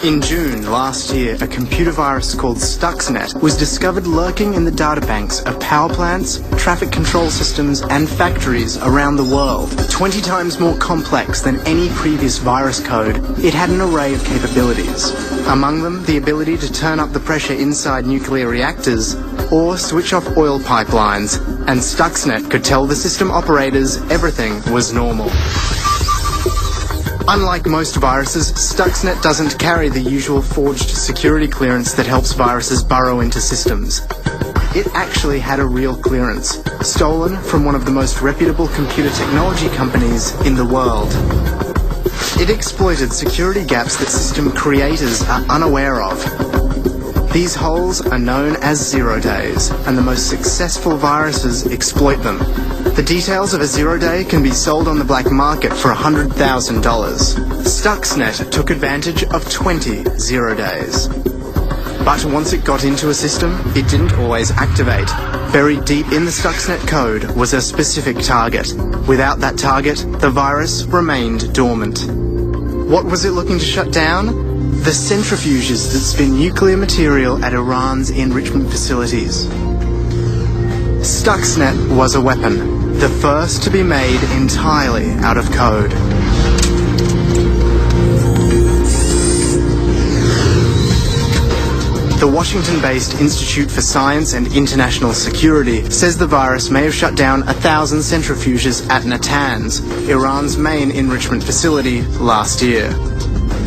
In June last year, a computer virus called Stuxnet was discovered lurking in the databanks of power plants, traffic control systems and factories around the world. 20 times more complex than any previous virus code, it had an array of capabilities. Among them, the ability to turn up the pressure inside nuclear reactors or switch off oil pipelines, and Stuxnet could tell the system operators everything was normal. Unlike most viruses, Stuxnet doesn't carry the usual forged security clearance that helps viruses burrow into systems. It actually had a real clearance, stolen from one of the most reputable computer technology companies in the world. It exploited security gaps that system creators are unaware of. These holes are known as 0 days, and the most successful viruses exploit them. The details of a 0 day can be sold on the black market for $100,000. Stuxnet took advantage of 20 0 days. But once it got into a system, it didn't always activate. Buried deep in the Stuxnet code was a specific target. Without that target, the virus remained dormant. What was it looking to shut down? The centrifuges that spin nuclear material at Iran's enrichment facilities. Stuxnet was a weapon, the first to be made entirely out of code. The Washington-based Institute for Science and International Security says the virus may have shut down 1,000 centrifuges at Natanz, Iran's main enrichment facility, last year.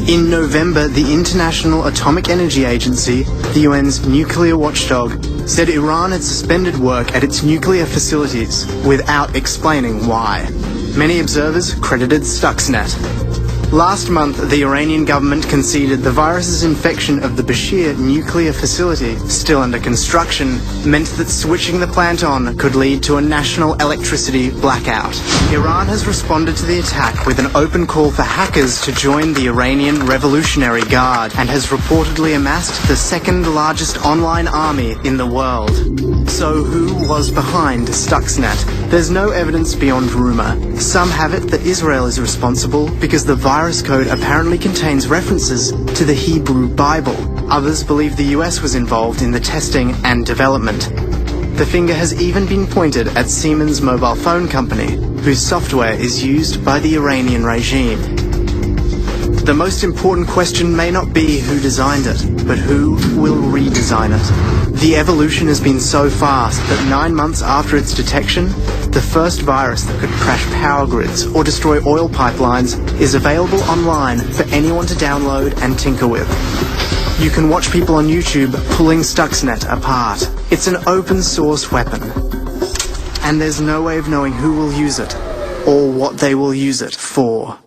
In November, the International Atomic Energy Agency, the UN's nuclear watchdog, said Iran had suspended work at its nuclear facilities without explaining why. Many observers credited Stuxnet. Last month, the Iranian government conceded the virus's infection of the Bashir nuclear facility, still under construction, meant that switching the plant on could lead to a national electricity blackout. Iran has responded to the attack with an open call for hackers to join the Iranian Revolutionary Guard and has reportedly amassed the second largest online army in the world. So who was behind Stuxnet? There's no evidence beyond rumor. Some have it that Israel is responsible because the virus code apparently contains references to the Hebrew Bible. Others believe the US was involved in the testing and development. The finger has even been pointed at Siemens mobile phone company, whose software is used by the Iranian regime. The most important question may not be who designed it, but who will redesign it. The evolution has been so fast that 9 months after its detection, the first virus that could crash power grids or destroy oil pipelines is available online for anyone to download and tinker with. You can watch people on YouTube pulling Stuxnet apart. It's an open source weapon, and there's no way of knowing who will use it or what they will use it for.